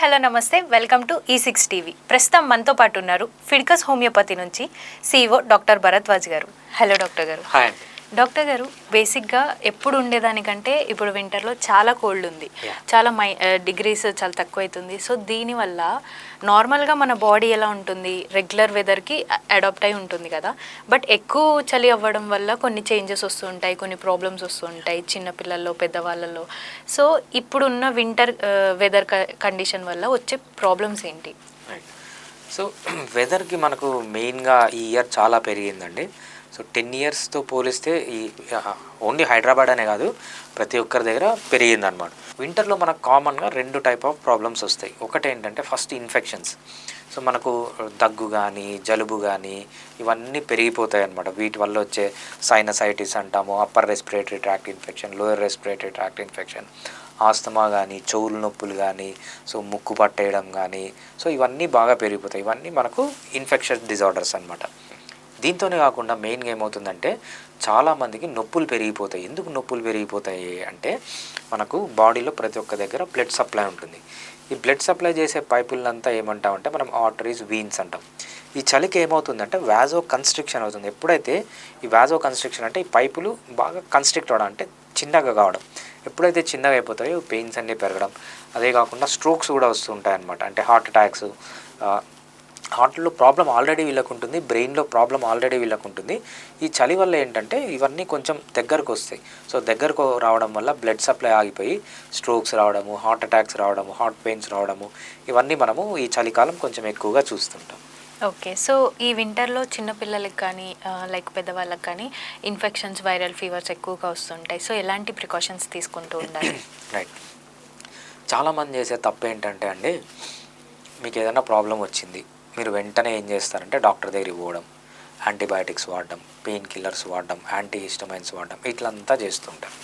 Hello నమస్తే, welcome to E6 TV. ప్రస్తుతం మనతో పాటు ఉన్నారు ఫిడికస్ హోమియోపతి నుంచి CEO డాక్టర్ భరద్వాజ్ గారు. హలో డాక్టర్ గారు. హాయ్ అండి. డాక్టర్ గారు, బేసిక్గా ఎప్పుడు ఉండేదానికంటే ఇప్పుడు వింటర్లో చాలా కోల్డ్ ఉంది, చాలా డిగ్రీస్ చాలా తక్కువ అవుతుంది. సో దీనివల్ల నార్మల్గా మన బాడీ ఎలా ఉంటుంది, రెగ్యులర్ వెదర్కి అడాప్ట్ అయి ఉంటుంది కదా. బట్ ఎక్కువ చలి అవ్వడం వల్ల కొన్ని చేంజెస్ వస్తూ ఉంటాయి, కొన్ని ప్రాబ్లమ్స్ వస్తూ ఉంటాయి చిన్నపిల్లల్లో, పెద్దవాళ్ళలో. సో ఇప్పుడున్న వింటర్ వెదర్ కండిషన్ వల్ల వచ్చే ప్రాబ్లమ్స్ ఏంటి? సో వెదర్కి మనకు మెయిన్గా ఈ ఇయర్ చాలా పెరిగిందండి. సో 10 ఇయర్స్తో పోలిస్తే ఈ ఓన్లీ హైదరాబాద్ అనే కాదు, ప్రతి ఒక్కరి దగ్గర పెరిగిందనమాట. వింటర్లో మనకు కామన్గా 2 టైప్ ఆఫ్ ప్రాబ్లమ్స్ వస్తాయి. ఒకటి ఏంటంటే ఫస్ట్ ఇన్ఫెక్షన్స్. సో మనకు దగ్గు కానీ జలుబు కానీ ఇవన్నీ పెరిగిపోతాయి అన్నమాట. వీటి వల్ల వచ్చే సైనసైటిస్ అంటాము, upper respiratory tract infection, lower respiratory tract infection, asthma కానీ, చెవులు నొప్పులు కానీ, సో ముక్కు పట్టేయడం కానీ, సో ఇవన్నీ బాగా పెరిగిపోతాయి. ఇవన్నీ మనకు ఇన్ఫెక్షన్ డిజార్డర్స్ అనమాట. దీంతోనే కాకుండా మెయిన్గా ఏమవుతుందంటే చాలామందికి నొప్పులు పెరిగిపోతాయి. ఎందుకు నొప్పులు పెరిగిపోతాయి అంటే మనకు బాడీలో ప్రతి ఒక్క దగ్గర బ్లడ్ సప్లై ఉంటుంది. ఈ బ్లడ్ సప్లై చేసే పైపులంతా ఏమంటామంటే మనం ఆర్టరీస్, వీన్స్ అంటాం. ఈ చలికి ఏమవుతుందంటే వాజో కన్స్ట్రిక్షన్ అవుతుంది. ఎప్పుడైతే ఈ వాజో కన్స్ట్రిక్షన్ అంటే ఈ పైపులు బాగా కన్స్ట్రిక్ట్ అవడం అంటే చిన్నగా కావడం, ఎప్పుడైతే చిన్నగా అయిపోతాయో పెయిన్స్ అన్నీ పెరగడం, అదే కాకుండా స్ట్రోక్స్ కూడా వస్తుంటాయి అన్నమాట. అంటే హార్ట్ అటాక్స్, హార్ట్లో ప్రాబ్లం ఆల్రెడీ వీళ్ళకు ఉంటుంది, బ్రెయిన్లో ప్రాబ్లం ఆల్రెడీ వీళ్ళకు ఉంటుంది. ఈ చలి వల్ల ఏంటంటే ఇవన్నీ కొంచెం దగ్గరకు వస్తాయి. సో దగ్గరకు రావడం వల్ల బ్లడ్ సప్లై ఆగిపోయి స్ట్రోక్స్ రావడము, హార్ట్ అటాక్స్ రావడము, హార్ట్ పెయిన్స్ రావడము, ఇవన్నీ మనము ఈ చలికాలం కొంచెం ఎక్కువగా చూస్తుంటాం. ఓకే, సో ఈ వింటర్లో చిన్నపిల్లలకి కానీ లైక్ పెద్దవాళ్ళకి కానీ ఇన్ఫెక్షన్స్, వైరల్ ఫీవర్స్ ఎక్కువగా వస్తుంటాయి. సో ఎలాంటి ప్రికాషన్స్ తీసుకుంటూ ఉండాలి? రైట్. చాలామంది చేసే తప్పు ఏంటంటే అండి, మీకు ఏదైనా ప్రాబ్లం వచ్చింది, మీరు వెంటనే ఏం చేస్తారంటే డాక్టర్ దగ్గరికి పోవడం, యాంటీబయాటిక్స్ వాడడం, పెయిన్ కిల్లర్స్ వాడడం, యాంటీ హిస్టమైన్స్ వాడడం, ఇట్లంతా చేస్తుంటారు.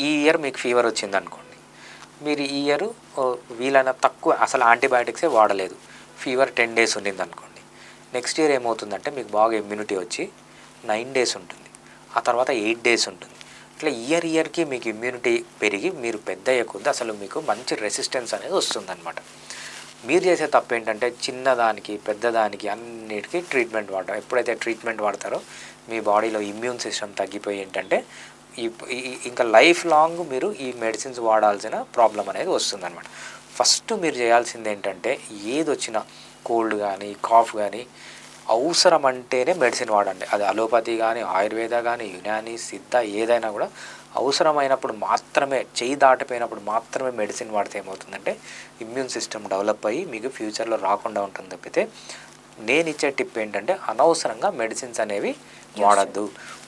ఈ ఇయర్ మీకు ఫీవర్ వచ్చింది అనుకోండి, మీరు ఈ ఇయర్ వీలైన తక్కువ అసలు యాంటీబయాటిక్సే వాడలేదు, ఫీవర్ 10 డేస్ ఉండింది అనుకోండి. నెక్స్ట్ ఇయర్ ఏమవుతుందంటే మీకు బాగా ఇమ్యూనిటీ వచ్చి 9 డేస్ ఉంటుంది, ఆ తర్వాత 8 డేస్ ఉంటుంది. ఇట్లా ఇయర్కి మీకు ఇమ్యూనిటీ పెరిగి మీరు పెద్ద అయ్యే కొద్దీ అసలు మీకు మంచి రెసిస్టెన్స్ అనేది వస్తుందన్నమాట. మీరు చేసే తప్పు ఏంటంటే చిన్నదానికి పెద్దదానికి అన్నిటికీ ట్రీట్మెంట్ వాడడం. ఎప్పుడైతే ట్రీట్మెంట్ వాడతారో మీ బాడీలో ఇమ్యూన్ సిస్టమ్ తగ్గిపోయి ఏంటంటే ఇంకా లైఫ్ లాంగ్ మీరు ఈ మెడిసిన్స్ వాడాల్సిన ప్రాబ్లం అనేది వస్తుందన్నమాట. ఫస్ట్ మీరు చేయాల్సింది ఏంటంటే ఏది వచ్చినా కోల్డ్ కానీ కాఫ్ కానీ అవసరం అంటేనే మెడిసిన్ వాడండి. అది అలోపతి కానీ, ఆయుర్వేద కానీ, యునాని, సిద్ధ ఏదైనా కూడా అవసరమైనప్పుడు మాత్రమే, చేయి దాటిపోయినప్పుడు మాత్రమే మెడిసిన్ వాడితే ఏమవుతుందంటే ఇమ్యూన్ సిస్టమ్ డెవలప్ అయ్యి మీకు ఫ్యూచర్లో రాకుండా ఉంటుంది. తప్పితే నేను ఇచ్చే టిప్ ఏంటంటే అనవసరంగా మెడిసిన్స్ అనేవి వాడద్దు.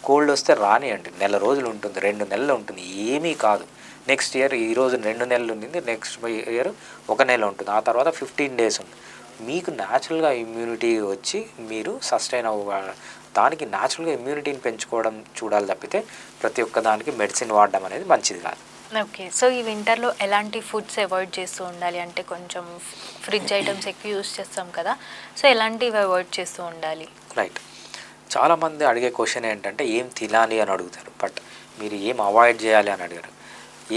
కోల్డ్ వస్తే రానియండి, 1 నెల రోజులు ఉంటుంది, 2 నెలలు ఉంటుంది, ఏమీ కాదు. నెక్స్ట్ ఇయర్ ఈరోజు 2 నెలలు ఉంటుంది, నెక్స్ట్ ఇయర్ 1 నెల ఉంటుంది, ఆ తర్వాత 15 డేస్ ఉంటుంది. మీకు న్యాచురల్గా ఇమ్యూనిటీ వచ్చి మీరు సస్టైన్ దానికి న్యాచురల్గా ఇమ్యూనిటీని పెంచుకోవడం చూడాలి తప్పితే ప్రతి ఒక్క దానికి మెడిసిన్ వాడడం అనేది మంచిది కాదు. ఓకే, సో ఈ వింటర్లో ఎలాంటి ఫుడ్స్ అవాయిడ్ చేస్తూ ఉండాలి? అంటే కొంచెం ఫ్రిడ్జ్ ఐటమ్స్ ఎక్కువ యూస్ చేస్తాం కదా, సో ఎలాంటివి అవాయిడ్ చేస్తూ ఉండాలి? రైట్. చాలామంది అడిగే క్వశ్చన్ ఏంటంటే ఏం తినాలి అని అడుగుతారు, బట్ మీరు ఏం అవాయిడ్ చేయాలి అని అడిగారు.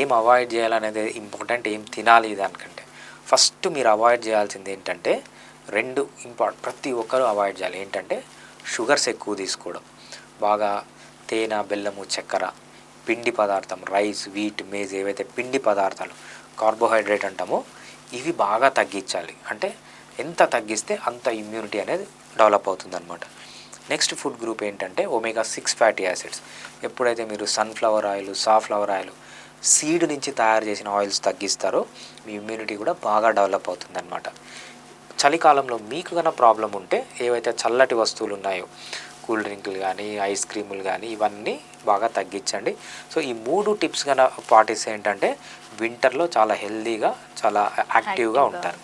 ఏం అవాయిడ్ చేయాలనేది ఇంపార్టెంట్, ఏం తినాలి దానికంటే ఫస్ట్ మీరు అవాయిడ్ చేయాల్సింది ఏంటంటే 2 ప్రతి ఒక్కరూ అవాయిడ్ చేయాలి. ఏంటంటే షుగర్స్ ఎక్కువ తీసుకోవడం, బాగా తేనె, బెల్లము, చక్కెర, పిండి పదార్థం, రైస్, వీట్, మేజ్ ఏవైతే పిండి పదార్థాలు కార్బోహైడ్రేట్ అంటామో ఇవి బాగా తగ్గించాలి. అంటే ఎంత తగ్గిస్తే అంత ఇమ్యూనిటీ అనేది డెవలప్ అవుతుందన్నమాట. నెక్స్ట్ ఫుడ్ గ్రూప్ ఏంటంటే omega-6 ఫ్యాటీ యాసిడ్స్. ఎప్పుడైతే మీరు sunflower oil, safflower oil, seed నుంచి తయారు చేసిన ఆయిల్స్ తగ్గిస్తారో మీ ఇమ్యూనిటీ కూడా బాగా డెవలప్ అవుతుందన్నమాట. చలికాలంలో మీకు కన్నా ప్రాబ్లం ఉంటే ఏవైతే చల్లటి వస్తువులు ఉన్నాయో కూల్ డ్రింకులు కానీ, ఐస్ క్రీములు కానీ ఇవన్నీ బాగా తగ్గించండి. సో ఈ 3 టిప్స్ కన్నా పాటిస్తే ఏంటంటే వింటర్లో చాలా హెల్తీగా, చాలా యాక్టివ్గా ఉంటారు.